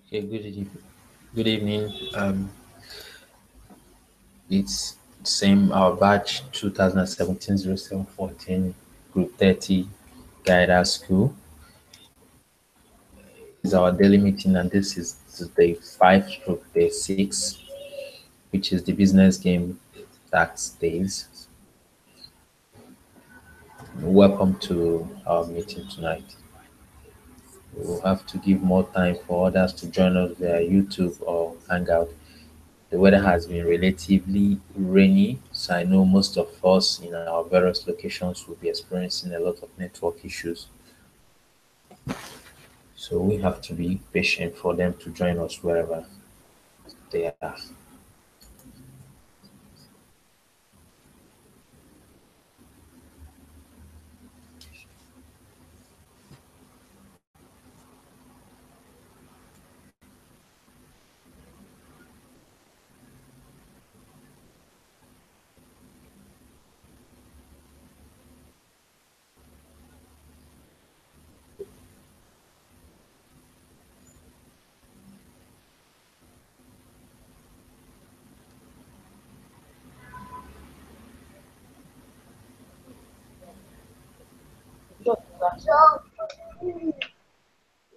Okay, good evening. It's same our batch 2017-07-14 Group 30 Guidance School is our daily meeting, and this is day 5 stroke day 6, which is the business game tax days. Welcome to our meeting tonight. We'll have to give more time for others to join us via YouTube or Hangout. The weather has been relatively rainy, so I know most of us in our various locations will be experiencing a lot of network issues. So we have to be patient for them to join us wherever they are.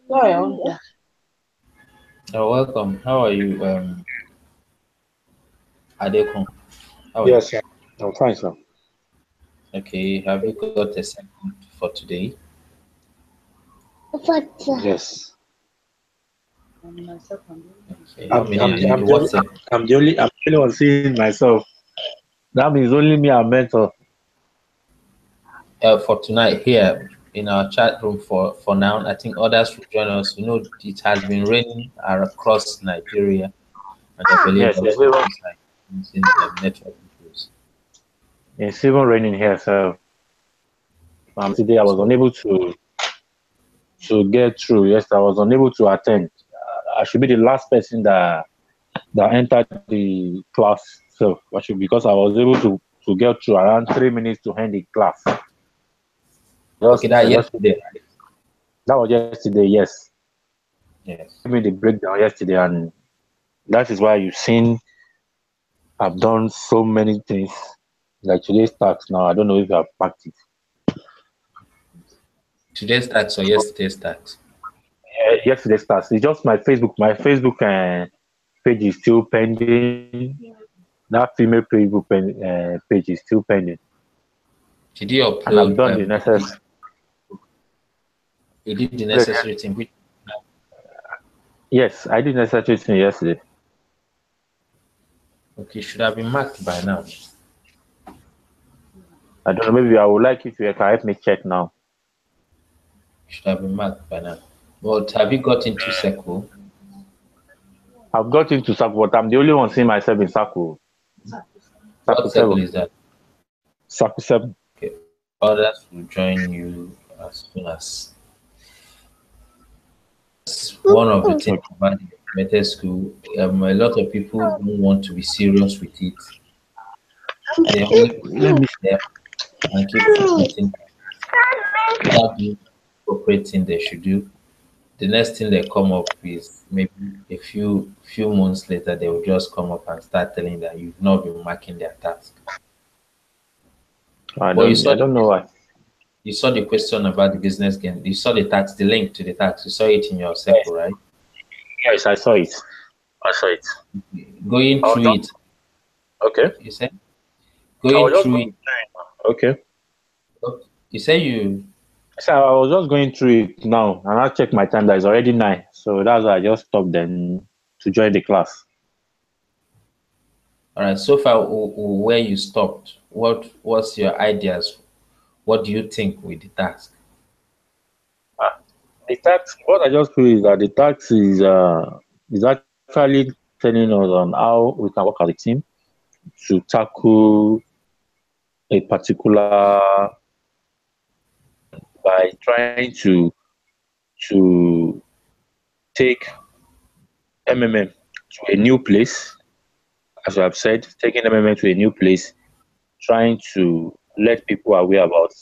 Sorry. Welcome. How are you, Adekun? How are you? Yes, sir. I'm fine, sir. Okay, have you got a second for today? Yes. Okay, how many I'm, are I'm, you? the only, What's it? I'm the only one seeing myself. That means only me and mentor. For tonight here in our chat room for now. I think others will join us. You know, it has been raining across Nigeria, and I believe Yes, also those are using network issues. it's even raining here, so today I was So unable to get through. Yes, I was unable to attend. I should be the last person that entered the class. So I should because I was able to get through around 3 minutes to end the class. okay, that Just yesterday, right? that was yesterday. Yes, Yes. give me the breakdown yesterday, and that is why you've seen I've done so many things. Like today's tax now, I don't know if I've packed it. Today's tax or yesterday's tax? Yesterday's tax. It's just my Facebook. My Facebook page is still pending. That female Facebook page is still pending. Did you And I've upload done the necessary. you did the necessary thing? Which Yes, I did necessary thing yesterday. okay should have been marked by now. I don't know. Maybe I would like if you can help me check now. Should have been marked by now. But have you got into Seco? I've got into Saku, but I'm the only one seeing myself in Saku. Saku What circle 7. is that? Saku 7. Okay. Others will join you as soon as one of the things Okay. about the method school. A lot of people don't want to be serious with it. They only Let me. there and keep forgetting without doing the appropriate thing they should do. The next thing they come up is maybe a few months later they will just come up and start telling that you've not been marking their task. I But don't. I don't know why. you saw the question about the business game. You saw the tax, the link to the tax. You saw it in your circle, right? Yes, I saw it. I saw it. Going I was through just it, okay. you said I going was just through going it. through it. Okay. You say you So I was just going through it now, and I checked my time. That is already 9. So that's why I just stopped then to join the class. all right. So far, where you stopped, what's your ideas? What do you think with the task? Ah, the tax. What I just feel is that the tax is actually telling us on how we can work as a team to tackle a particular by trying to take MMM to a new place. As I have said, taking MMM to a new place, trying to let people aware about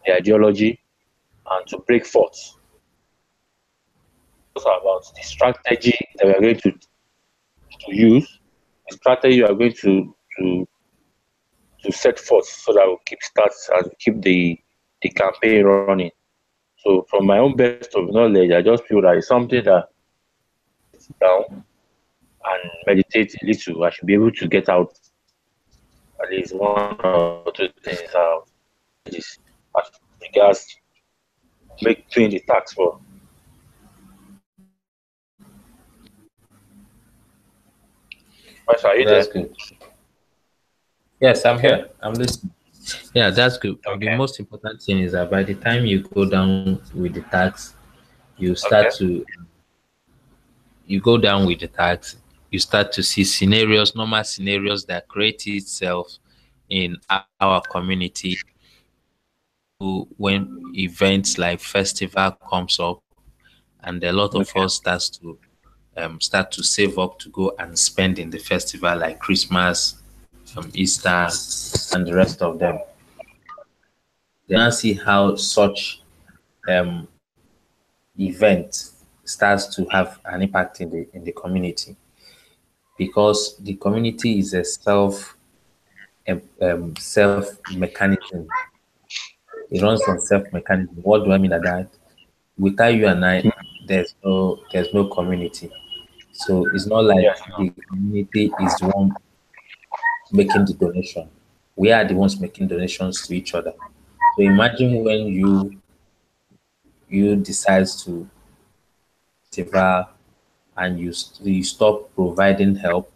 the ideology and to break forth. also about the strategy that we are going to use, the strategy you are going to set forth so that we'll keep stats and keep the campaign running. So from my own best of knowledge, I just feel that it's something that sit down and meditate a little. I should be able to get out at least one or two things out. As regards make doing the tax for. Master, are you there? That's good. Yes, I'm Okay. here. I'm listening. Yeah, that's good. The Okay. most important thing is that by the time you go down with the tax, you Okay. start to you go down with the tax, you start to see scenarios, normal scenarios that create itself in our community when events like festival comes up, and a lot of Okay. us start to save up to go and spend in the festival like Christmas, Easter, and the rest of them. Then I see how such um, event starts to have an impact in the community, because the community is a self mechanism. It runs on self mechanism. What do I mean by that? Without you and I, there's no community. So it's not like Yes. the community is the one making the donation. We are the ones making donations to each other. So imagine when you decide to festival and you stop providing help.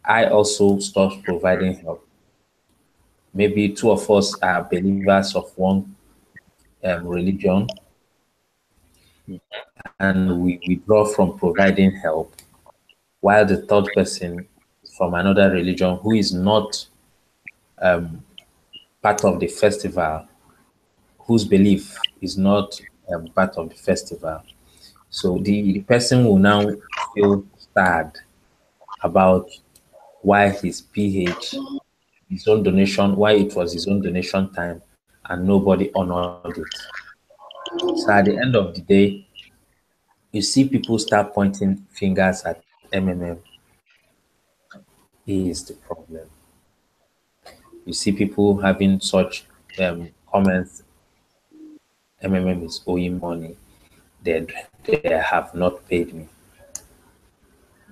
I also stop providing help. Maybe two of us are believers of one religion, and we withdraw from providing help, while the third person from another religion who is not part of the festival, whose belief is not part of the festival. So the person will now feel sad about why his PH, his own donation, why it was his own donation time and nobody honored it. So at the end of the day, you see people start pointing fingers at MMM. He is the problem. You see people having such comments, MMM is owing money. They have not paid me.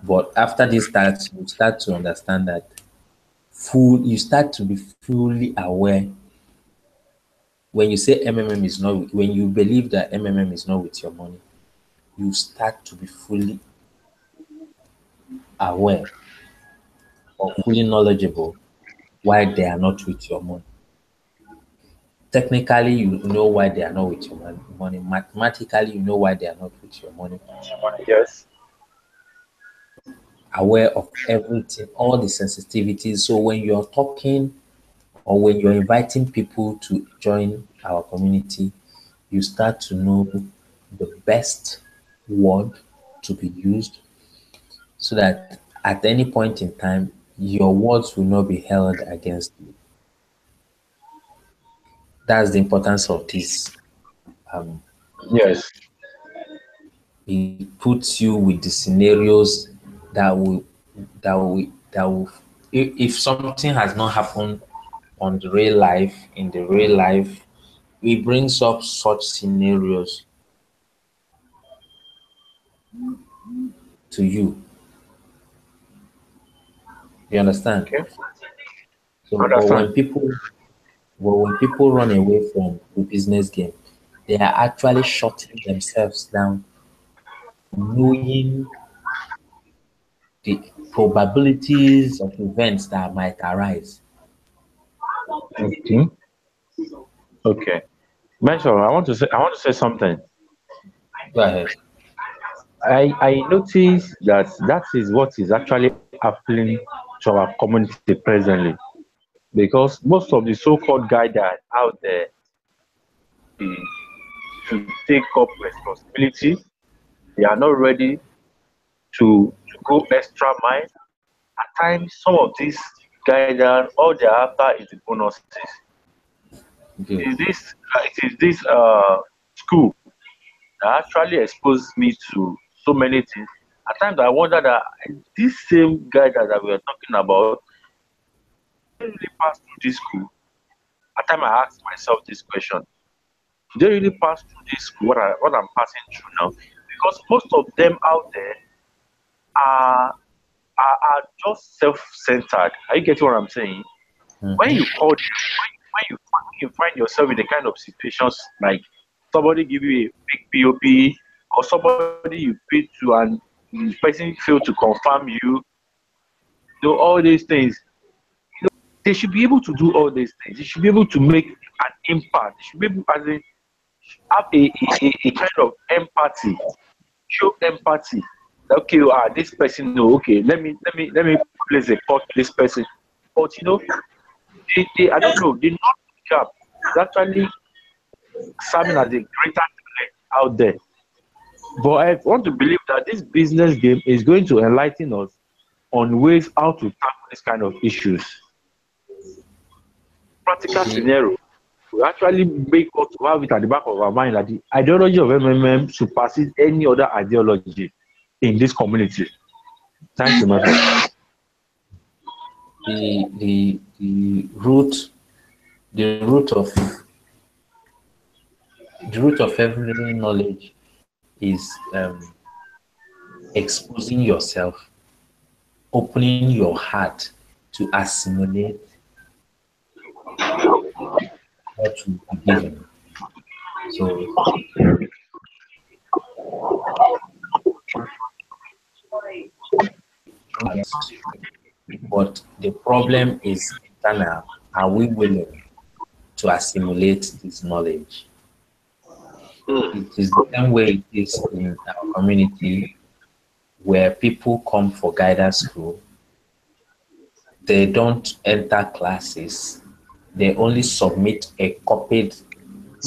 But after this starts, you start to understand that you start to be fully aware when you say MMM is not, when you believe that MMM is not with your money, you start to be fully aware or fully knowledgeable why they are not with your money. Technically, you know why they are not with your money. Mathematically, you know why they are not with your money. Yes. Aware of everything, all the sensitivities. So when you're talking or when you're inviting people to join our community, you start to know the best word to be used so that at any point in time, your words will not be held against you. That's the importance of this. Um, Yes. it puts you with the scenarios that will that will if something has not happened on the real life in the real life, it brings up such scenarios to you. You understand? Okay. So, Understand. when people run away from the business game, they are actually shutting themselves down, knowing the probabilities of events that might arise. Okay. Okay. Mention, I want to say something. Go ahead. I noticed that is what is actually happening to our community presently, because most of the so-called guidance out there is to take up responsibility. They are not ready to go extra mile. At times, some of these guidance, all they're after is the bonuses. Good. It is this school that actually exposed me to so many things. At times I wonder that this same guy that we are talking about didn't really pass through this school. At times I ask myself this question: did they really pass through this school? What I'm passing through now? Because most of them out there are are just self-centered. Are you getting what I'm saying? When Mhm. you call, when you find yourself in the kind of situations like somebody give you a big POP or somebody you pay to and the person fail to confirm you, do all these things. They should be able to do all these things. They should be able to make an impact. They should be able to have a kind of empathy, show empathy. Okay, this person, no, okay, let me place a call to this person. But they I don't know, the knowledge gap is actually serving as a greater challenge out there. But I want to believe that this business game is going to enlighten us on ways how to tackle this kind of issues. Practical The, scenario will actually make us to have it at the back of our mind that the ideology of MMM supersedes any other ideology in this community. Thank you, my friend. the root of every knowledge is exposing yourself, opening your heart to assimilate what you be given. So, but the problem is internal. Are we willing to assimilate this knowledge? It is the same way it is in our community where people come for guidance school. They don't enter classes. They only submit a copied,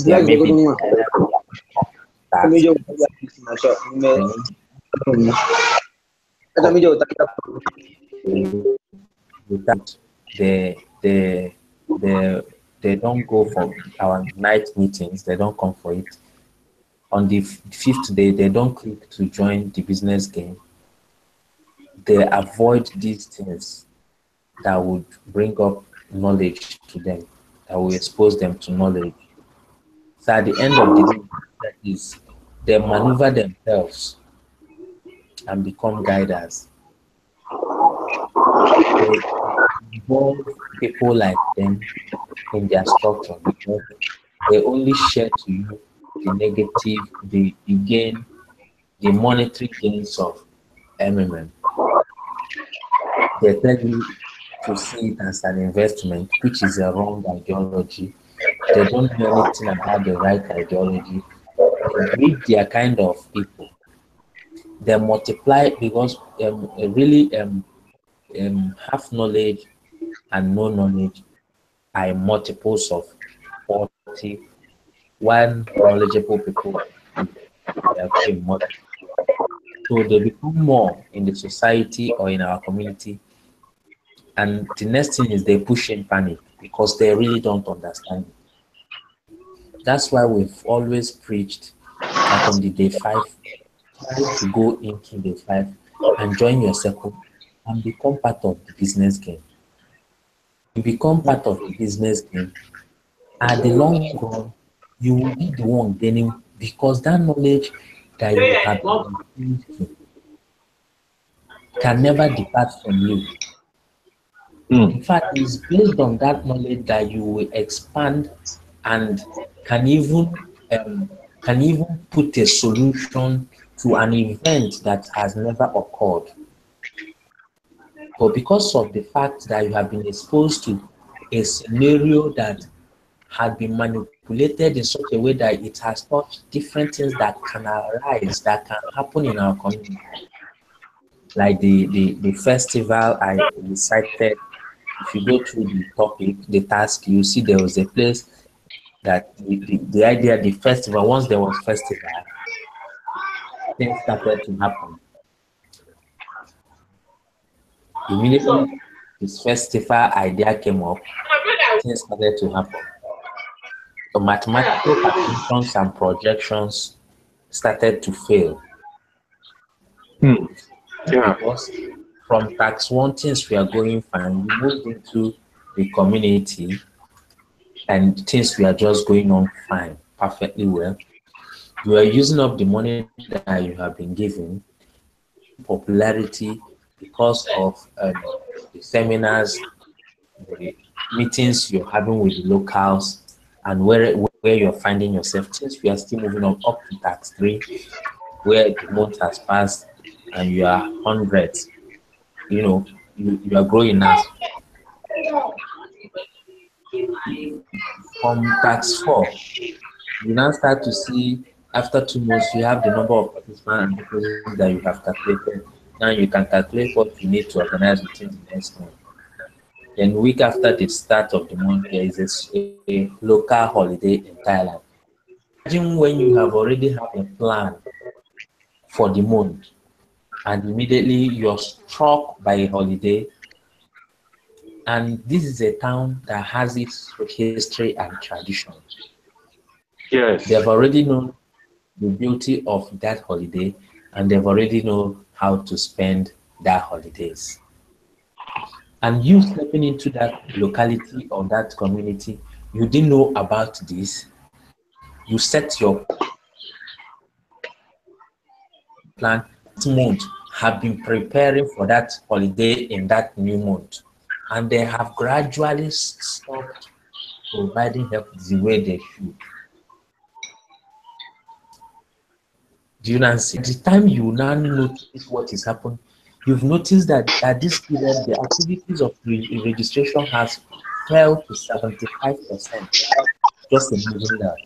there may be task. Then without they they they don't go for our night meetings. They don't come for it. On the fifth day, they don't click to join the business game. They avoid these things that would bring up knowledge to them, that will expose them to knowledge. So at the end of the day, that is, they maneuver themselves and become guiders. They involve people like them in their structure because they only share to you the negative, the gain, the monetary gains of MMM. They tell you to see it as an investment, which is a wrong ideology. They don't know anything about the right ideology. They breed their kind of people. They multiply because really half knowledge and no knowledge are multiples of 40. One knowledgeable people they are very much. So they become more in the society or in our community. And the next thing is they push in panic because they really don't understand it. That's why we've always preached that on the day five, try to go into day five and join your circle and become part of the business game. You become part of the business game. At the long run, you will be the one gaining because that knowledge that you have been exposed to can never depart from you. In fact, it's based on that knowledge that you will expand and can even um, can even put a solution to an event that has never occurred. But because of the fact that you have been exposed to a scenario that had been manipulated in such a way that it has touched different things that can arise, that can happen in our community, like the festival I recited. If you go through the topic, the task, you see there was a place that the idea, the festival, once there was festival, things started to happen. Immediately, this festival idea came up, things started to happen. So mathematical calculations and projections started to fail. Yeah. Because from tax one things we are going fine, we moved into the community and things we are just going on fine, perfectly well. You are using up the money that you have been given, popularity because of the seminars, the meetings you're having with the locals, and where you're finding yourself. Since we are still moving on up to tax 3, where the month has passed and you are hundreds, you are growing as from tax 4. You now start to see after 2 months you have the number of participants and deposits that you have calculated. Now you can calculate what you need to organize within the next month. Then week after the start of the month, there is a local holiday in Thailand. Imagine when you have already have a plan for the month and immediately you're struck by a holiday. And this is a town that has its history and tradition. Yes. They have already known the beauty of that holiday and they've already know how to spend their holidays. And you stepping into that locality or that community, you didn't know about this. You set your plan this month, have been preparing for that holiday in that new month, and they have gradually stopped providing help the way they should. Do you now see? At the time you now notice what is happening, you've noticed that at this period the activities of registration has fell to 75%. Just imagine that.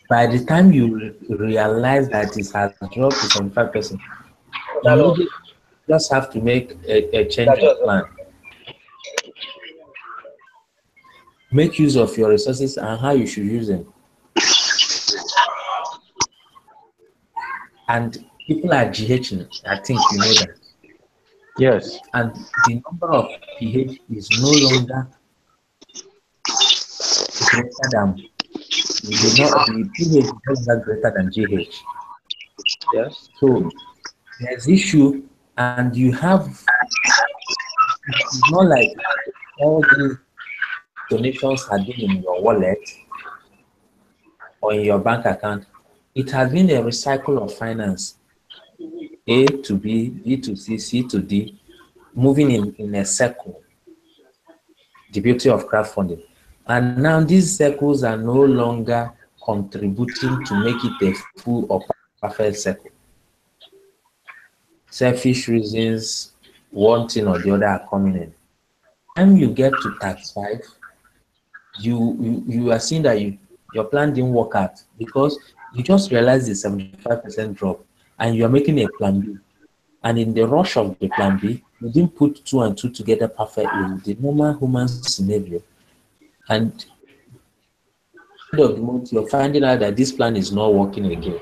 By the time you realize that it has dropped to 75%, you just have to make a change of plan. Make use of your resources and how you should use them. And people are GHing, I think you know that. Yes. And the number of pH is no longer greater than the pH is no longer greater than GH. Yes. So there's issue, and you have, it's not like all these donations have been in your wallet or in your bank account. It has been a recycle of finance, A to B, B to C, C to D, moving in a circle. The beauty of crowdfunding. And now these circles are no longer contributing to make it a full or perfect circle. Selfish reasons, one thing or the other are coming in. When you get to tax 5, you are seeing that your plan didn't work out because you just realized the 75% drop and you're making a plan B. And in the rush of the plan B, you didn't put 2 and 2 together perfectly, the normal human scenario. And at the end of the month, you're finding out that this plan is not working again.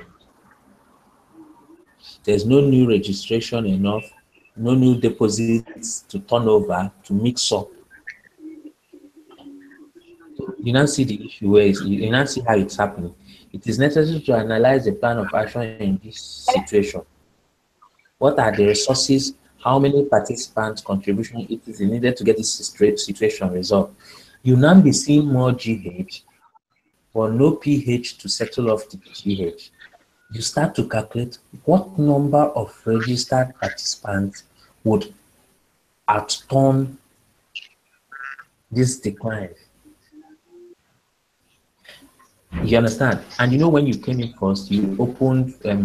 There's no new registration enough, no new deposits to turn over, to mix up. You now see the issue where you now see how it's happening. It is necessary to analyze the plan of action in this situation. What are the resources? How many participants' contribution it is needed to get this situation resolved? You now be seeing more GH, but no PH to settle off the GH. You start to calculate what number of registered participants would outturn this decline. You understand? And you know, when you came in first, you opened a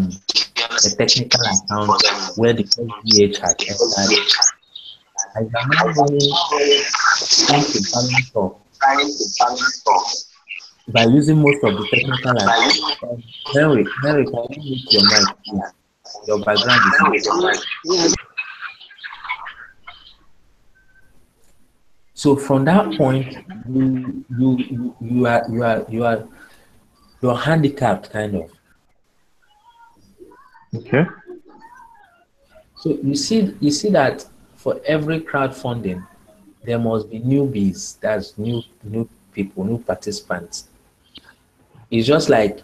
technical account where the first GH had entered. I am now trying to balance off by using most of the technical account. Henry, can you mute your mic, please? Your background is. So from that point, you're handicapped, kind of. Okay. So you see that for every crowdfunding, there must be newbies. That's new people, new participants. It's just like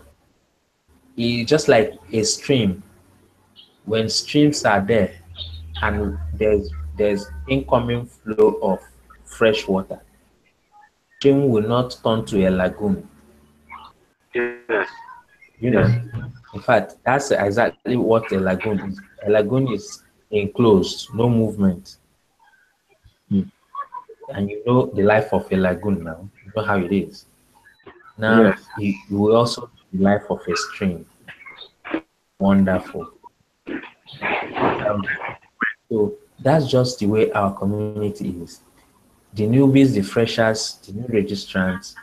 a stream. When streams are there and there's incoming flow of fresh water, stream will not turn to a lagoon. Yes. You Yes. know, in fact, that's exactly what a lagoon is. A lagoon is enclosed, no movement. Mm. And you know the life of a lagoon now. You know how it is. Now, Yes. you will also know the life of a stream. Wonderful. Um, so that's just the way our community is. The newbies, the freshers, the new registrants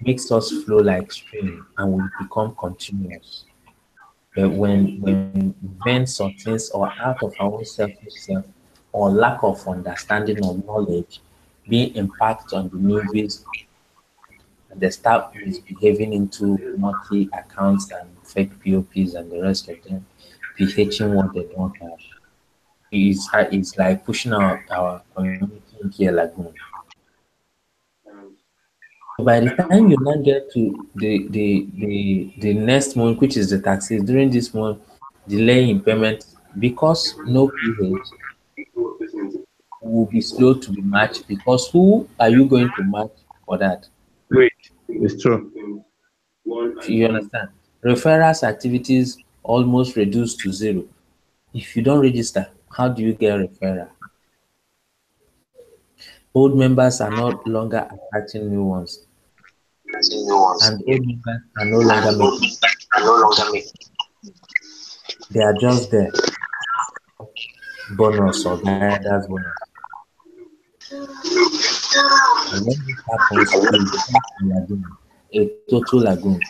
makes us flow like stream and we become continuous. But when events or things or out of our own selfish self or lack of understanding or knowledge being impact on the newbies and they start misbehaving into multi accounts and fake POPs and the rest of them, PHing what they don't have. It's like pushing our community into a lagoon. By the time you now get to the next month, which is the taxes, during this month, delay in payment because no PH will be slow to be matched because who are you going to match for that? Wait. It's true. You understand? Referrals activities almost reduced to zero. If you don't register, how do you get referral? Old members are no longer attracting new ones, and old members are no longer making. They are just there, bonus or guidance bonus. And when this happens, it becomes a lagoon, a total lagoon.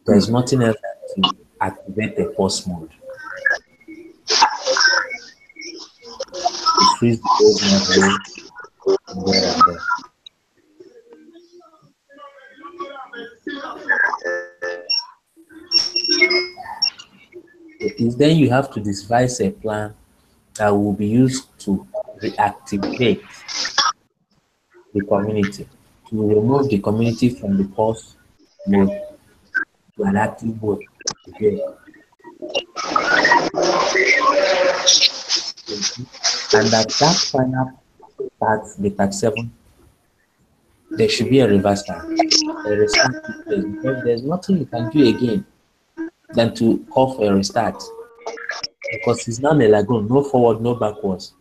There's nothing else than to activate the pause mode to freeze the old model there and there. Is then you have to devise a plan that will be used to reactivate the community, to remove the community from the pause mode to an active mode again. And at that final part, the part 7, there should be a reverse start. A restart takes place because there's nothing you can do again than to call for a restart because it's now a lagoon, no forward, no backwards.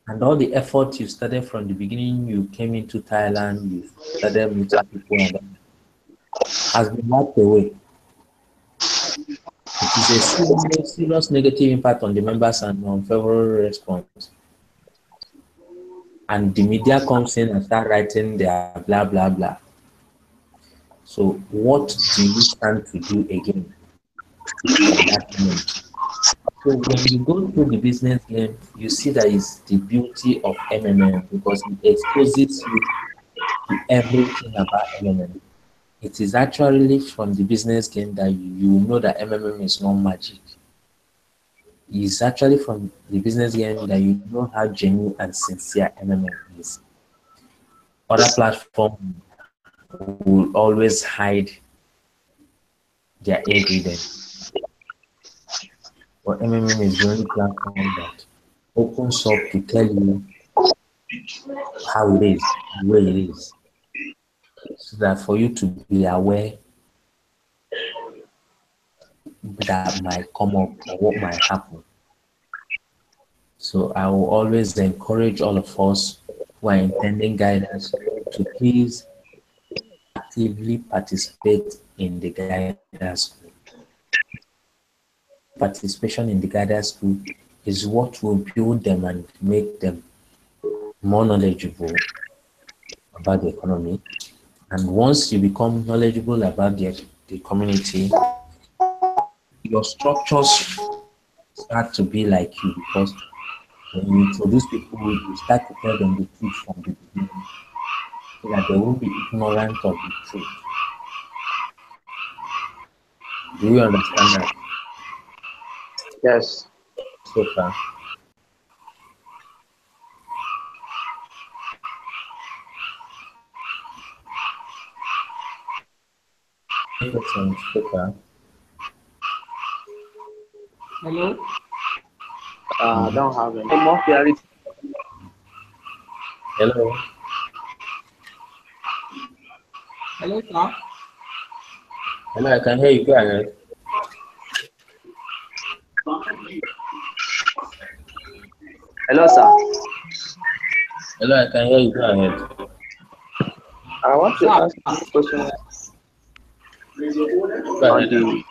And all the effort you started from the beginning, you came into Thailand, you started meeting people, and all, has been wiped away. It is a serious, serious negative impact on the members and on favorable response. And the media comes in and start writing their blah blah blah. So what do you stand to do again at that moment? So when you go through the business game, you see that is the beauty of MMM because it exposes you to everything about MMM. It is actually from the business game that you know that MMM is not magic. It's actually from the business game that you know how genuine and sincere MMM is. Other platforms will always hide their ingredients, but MMM is the only platform that opens up to tell you how it is, the way it is, so that for you to be aware that might come up or what might happen. So I will always encourage all of us who are intending guidance to please actively participate in the guidance school. Participation in the guidance school is what will build them and make them more knowledgeable about the economy. And once you become knowledgeable about the community, your structures start to be like you because when you introduce people, you start to tell them the truth from the beginning so that they won't be ignorant of the truth. Do you understand that Yes. so far? questions quicker. Hello? I don't have any more clarity. Hello. Hello, sir? Hello, I can hear you. Go ahead. Hello, sir. Hello, I can hear you. Go ahead. I want to ask you a question Go on ahead. the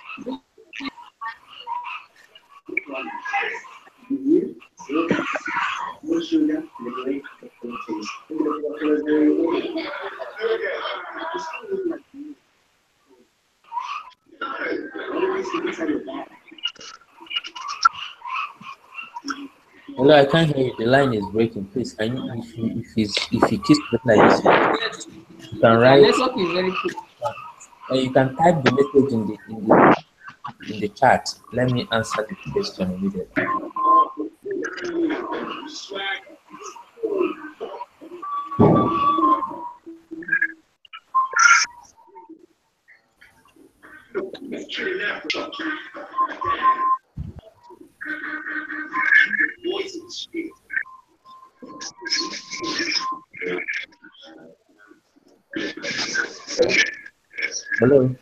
Hello, I can't hear you. The line is breaking. Please, can you, if you keep speaking like this, you can The write. network is very good. You can type the message in the chat. Let me answer the question immediately. Hello.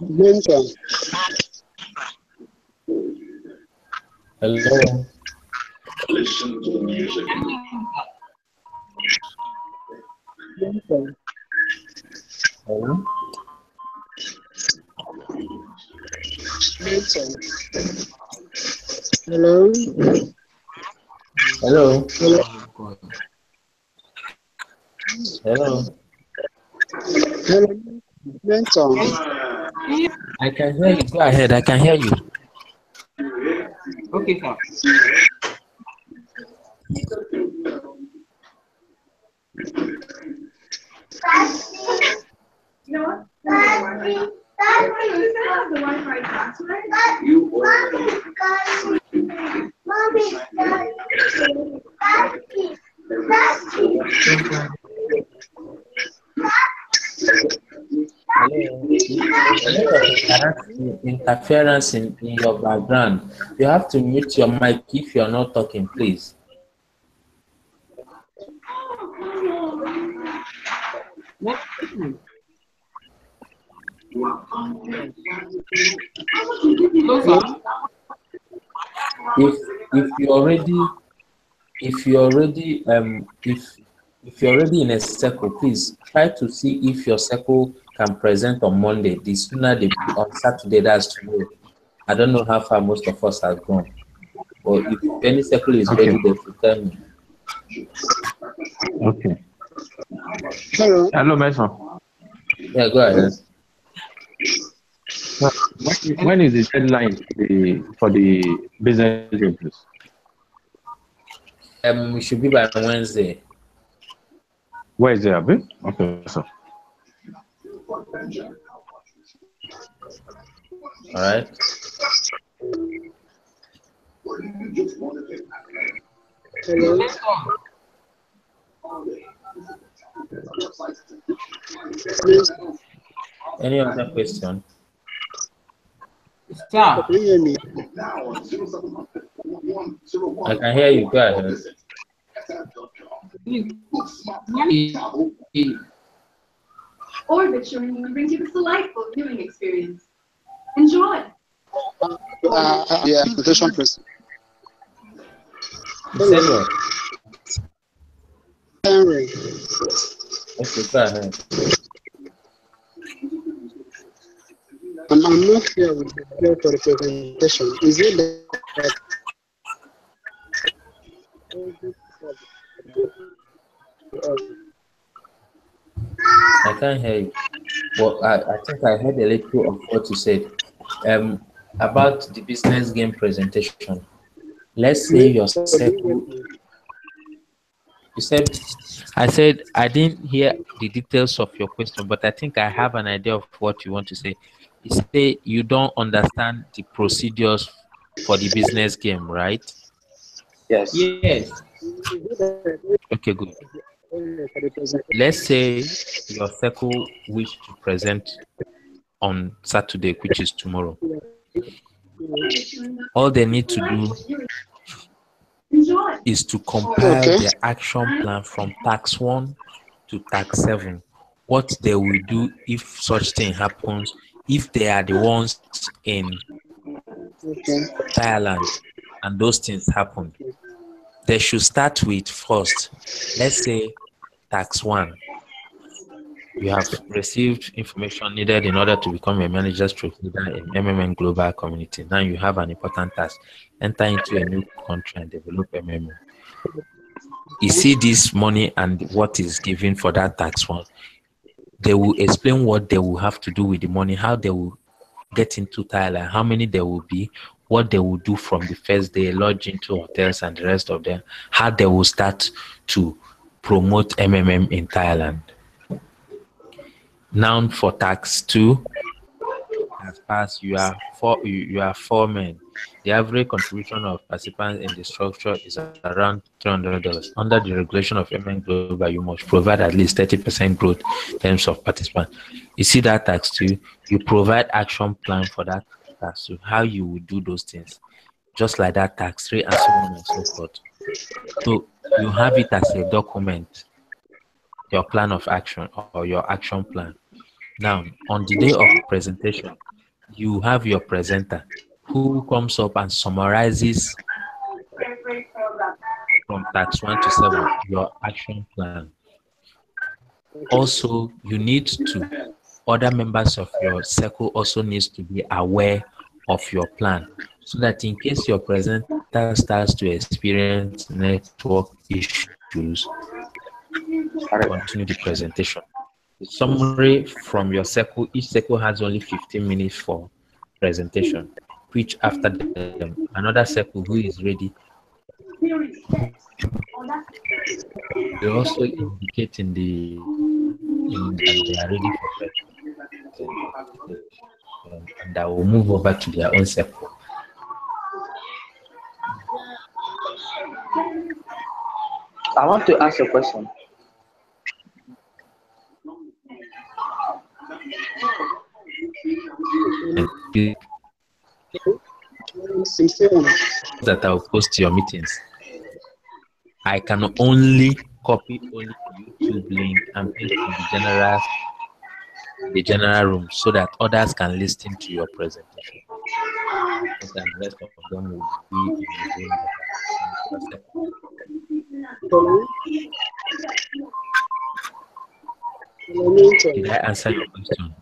Mention. Hello. Mention. Hello. Mention. Hello. Hello. Hello. Hello. Hello. Mention. I can hear you. Go ahead. I can hear you. Okay, sir. No, the Wi-Fi password. Hello. A lot of interference in your background. You have to mute your mic if you're not talking, please. Hello, sir. If you're already in a circle, please try to see if your circle can present on Monday. The sooner on Saturday, that's tomorrow. I don't know how far most of us have gone. Or if any circle is ready, they should tell me. Okay. Hello. Hello, Mason. Yeah, go ahead. When is the deadline for the business game, please? We should be by Wednesday. Where is it, Abi? Okay, so. All right. Hello. Any other question? Sir, Can you hear me? I can hear you. Go ahead. Orbit Journey brings you this delightful viewing experience. Enjoy. The application person. You said what? Henry. Okay, go ahead. I'm not here with the girl for the presentation. Is it that I can't hear you. Well, I think I heard a little of what you said. About the business game presentation. Let's say your circle. You said, I said I didn't hear the details of your question, but I think I have an idea of what you want to say. You say you don't understand the procedures for the business game, right? yes. yes. Okay, good. for the presentation. Let's say your circle wish to present on Saturday, which is tomorrow. All they need to do is to compile Okay. their action plan from tax 1 to tax 7. What they will do if such thing happens, if they are the ones in Okay. Thailand and those things happen, they should start with first. Let's say tax 1. You have received information needed in order to become a manager stroke leader in MMM Global Community. Now you have an important task. Enter into a new country and develop MMM. You see this money and what is given for that tax 1. They will explain what they will have to do with the money, how they will get into Thailand, how many there will be, what they will do from the first day, lodge into hotels and the rest of them, how they will start to promote MMM in Thailand. Now for tax 2, as passed, you are 4 men. The average contribution of participants in the structure is around $300. Under the regulation of MN Global, you must provide at least 30% growth in terms of participants. You see that tax 2, you provide action plan for that tax 2, how you will do those things, just like that tax 3 and so on and so forth. So you have it as a document, your plan of action or your action plan. Now, on the day of presentation, you have your presenter who comes up and summarizes from tax 1 to 7 your action plan. Also, you need to, other members of your circle also needs to be aware of your plan, so that in case your presenter starts to experience network issues, continue the presentation. The summary from your circle, each circle has only 15 minutes for presentation, which after them, another circle who is ready, they also indicate in that they are ready for presentation, and I will move over to their own circle. I want to ask a question. That I'll post your meetings. I can only copy only the YouTube link and paste in the general room, so that others can listen to your presentation. And the rest of them will be in the room. Did I answer your question?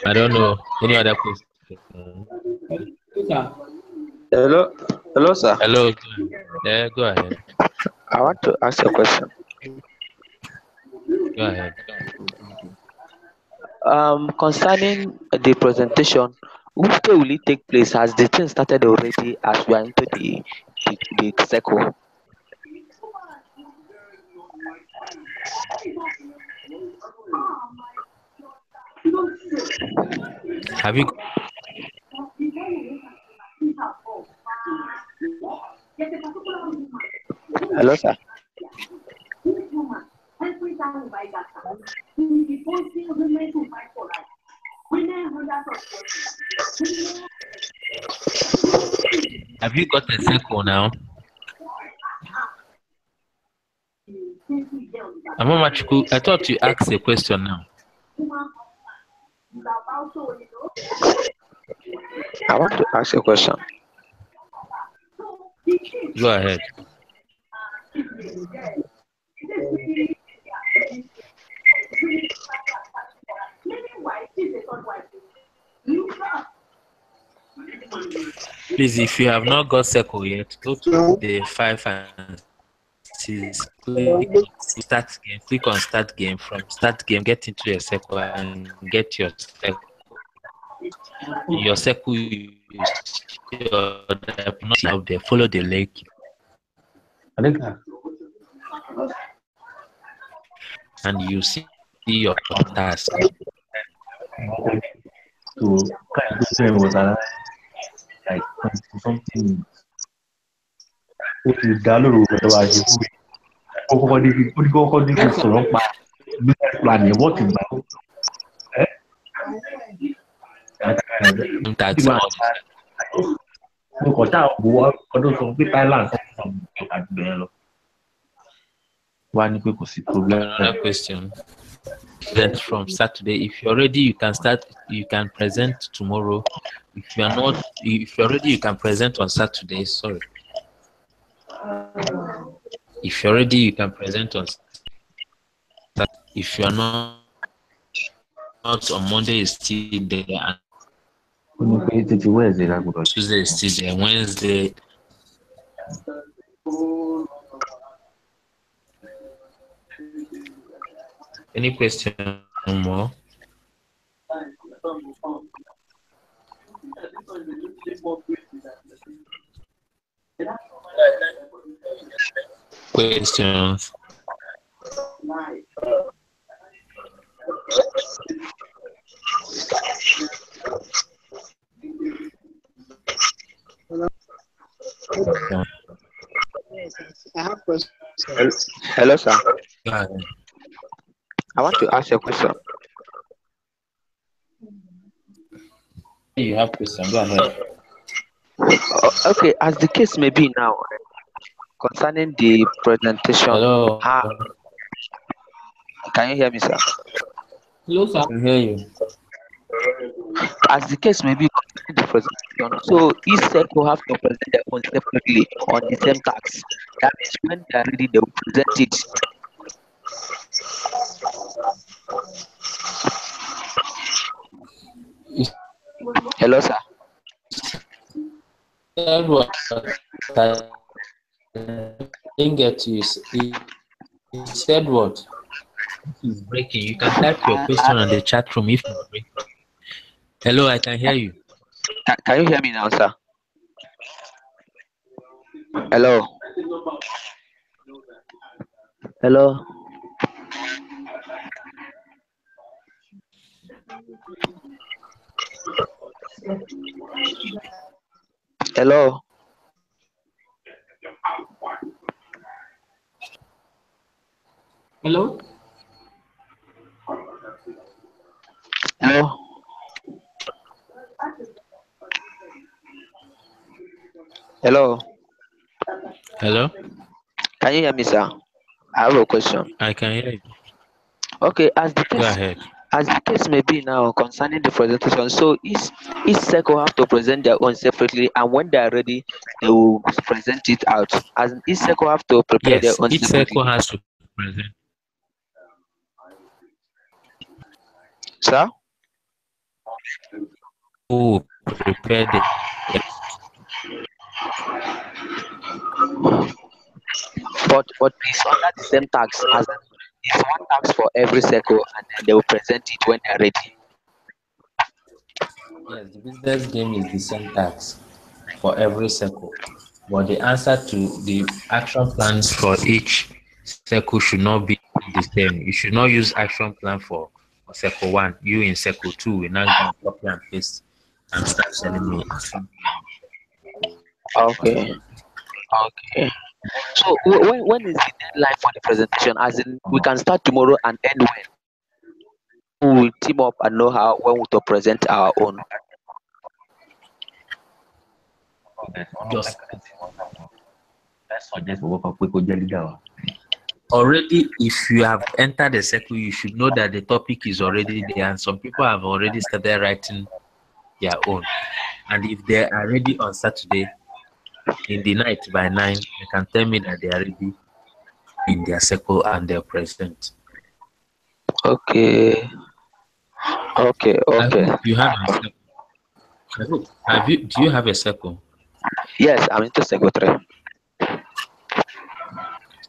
I don't know. Any other question? Hello, sir. Hello. Yeah, go ahead. I want to ask a question. Go ahead. Concerning the presentation, which day will it take place? Has the thing started already as we are into the circle? Have you? Hello, sir. Have you got a circle now? I thought you asked a question now. I want to ask a question. Go ahead. Please, if you have not got circle yet, go to the 5 and 6. Start game. Click on start game. From start game, get into your circle and get your circle. Your circle is out there. Follow the link. And you see your task. like 20 something minutes. Ó ti dá lóru ọ̀tọ̀ wa ṣe fún mi. Ó kọ́kọ́ ní kí Yes, sir. sọ̀rọ̀ pa business plan yẹn wọ́n ti gbà ó. That's all. Mo kàn tá àbò ọdún sọ pé Thailand sọ̀rọ̀ ìjọba ti bẹ̀rẹ̀ lọ. Wá ní pé kò sí problem. Another question. Then from Saturday, if you're ready, you can start. You can present tomorrow. If you are not, if you're ready, you can present on Saturday. Sorry. If you're ready, you can present on. If you are not on Monday, is still there, and Ó ní pé títí Wednesday la gbọdọ̀ ṣe. Tuesday is still there. Wednesday. Any question more? Questions? I have questions. Hello, sir. Go ahead. I want to ask you a question. You have question. Go ahead. Okay, as the case may be now, concerning the presentation, Hello. can you hear me, sir? Hello, sir. I can hear you. As the case may be concerning the presentation, so each set will have to present their own separately on the same tax. That means when they are ready, they will present it. Hello, sir. Said what? I didn't get you. He said what? He's breaking. You can type your question on the chat room if you're breaking. Hello, I can hear you. Can you hear me now, sir? Hello. Hello. Hello. Hello. Hello. Hello. Hello? Can you hear me, sir? I have a question. I can hear you. Okay, as the Go case ahead. as the case may be now concerning the presentation, so each circle have to present their own separately, and when they are ready, they will present it out. As in, each circle have to prepare their Yes, own each separately. circle has to present. Sir? Who prepare the But it's under the same tax, as in, it's one tax for every circle, and then they will present it when they are ready. yes, the business game is the same tax for every circle. But the answer to the action plans for each circle should not be the same. You should not use action plan for circle 1. You in circle 2 will now go and copy and paste and start selling me. Okay. Okay. So when is the deadline for the presentation? As in, we can start tomorrow and end when? We will team up and know how when we to present our own. Just Let's suggest we work on quick leader. already, if you have entered the circle, you should know that the topic is already there, and some people have already started writing their own. And if they are ready on Saturday in the night by 9, they can tell me that they are ready in their circle and they're present. Okay. Okay. I Okay. hope you have a circle. I hope. Do you have a circle? Yes, I'm into circle 3.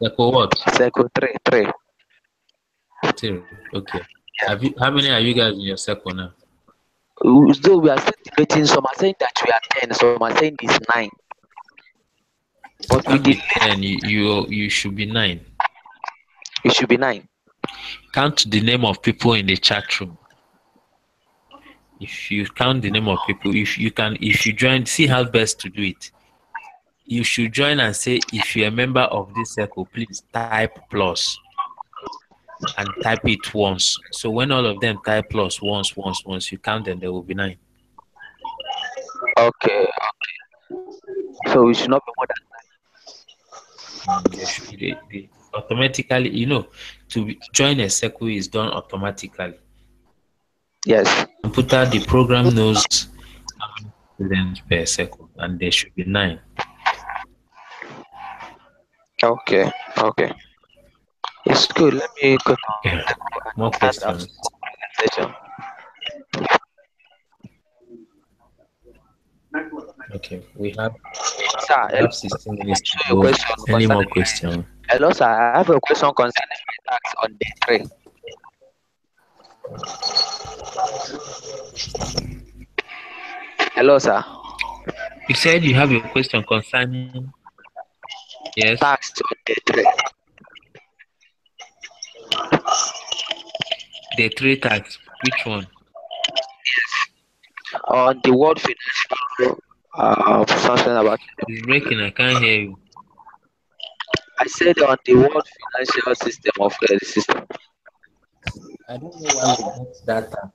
Circle what? Circle 3. 3. Okay. How many are you guys in your circle now? So we are still debating. Some are saying that we are 10. Some are saying it's 9. But we Can't be did. 10. You should be 9. It should be 9. Count the name of people in the chat room. If you count the name of people, if you join, see how best to do it. You should join and say, if you're a member of this circle, please type plus and type it once. So when all of them type plus once, you count them, there will be 9. Okay. So we should not be more than They automatically, join a circle is done automatically. yes. Computer, the program knows how many students per circle, and there should be 9. Okay. It's good. Let me go to Yeah. More start our questions? presentation. Okay, we have Sir, 16 minutes to show your go. question Any more concerning. questions? Hello, sir. I have a question concerning my tax on day 3. Hello, sir. You said you have a question concerning. Yes. Tax on day 3. The 3 tax. Which one? On the World Financial something about. It's breaking. I can't hear you. I said on the World Financial System of the system. I don't know why we get that tax.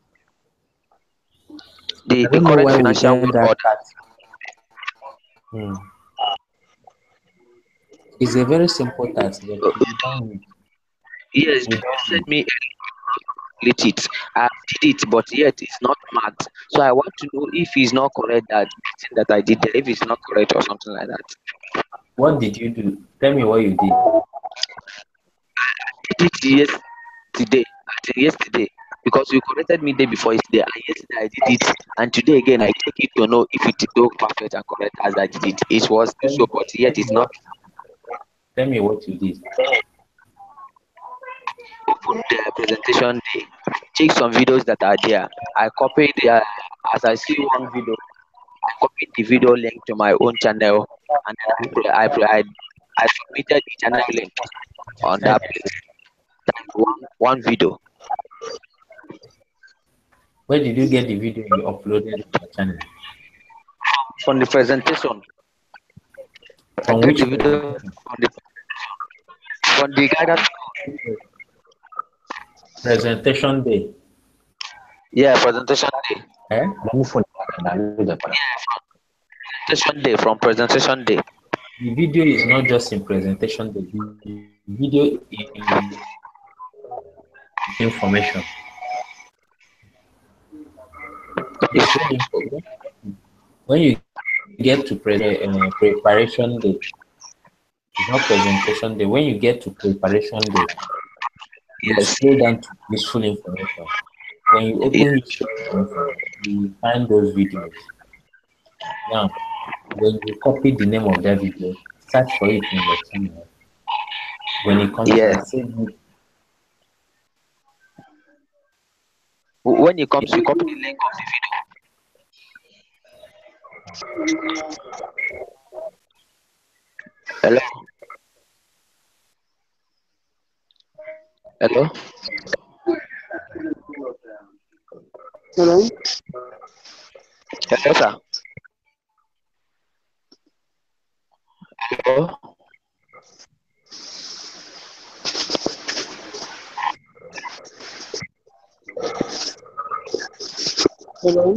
The I don't know current why we financial get world that order. tax. It's a very simple tax, but we don't. Yes, We you don't. said me complete it. I did it, but yet it's not marked. So I want to know if it's not correct that I did there, if it's not correct or something like that. What did you do? Tell me what you did. I did it yesterday because you corrected me day before yesterday, and yesterday I did it, and today again I take it to know if it is so perfect and correct as I did it. It was so, but yet it's not. Tell me what you did. Open the presentation day, check some videos that are there. I copied as I see one video, I copied the video link to my own channel, and then I submitted the channel link on that place. That's one video. Where did you get the video you uploaded to the channel? From the presentation. From I which get the video from the guy that. Presentation day? Yeah, presentation day. Eh? From presentation day. The video is not just in presentation day. The video is information. When you get to preparation day, it's not presentation day. When you get to preparation day, you scroll down to useful information. When you open useful information, you find those videos. Now, when you copy the name of that video, search for it in your channel. When it comes to save it. When it comes, you copy the link of the video. Hello. Hello. Hello. Hello, sir. Hello. Hello.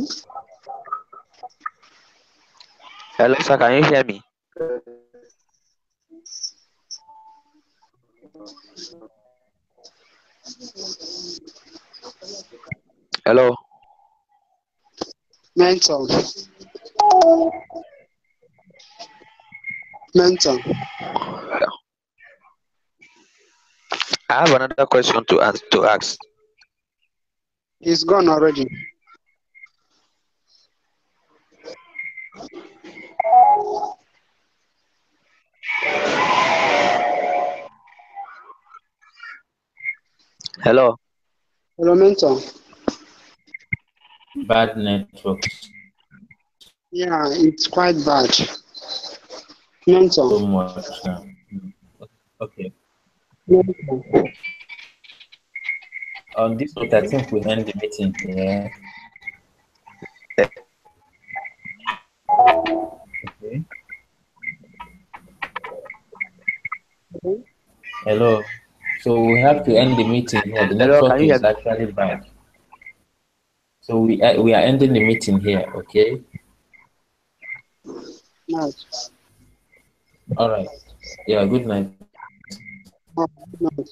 Hello, sir. Can you hear me? Hello. Mental. I have another question to ask. It's gone already. Hello. Hello, mental. Bad network. Yeah, it's quite bad. Mental. So much now. Okay. Mental. On this note, I think we end the meeting here. Hello. So we have to end the meeting here. The Hello, network can you hear is me? actually bad. So we are ending the meeting here. Okay. No, All right. Yeah. Good night. no, no.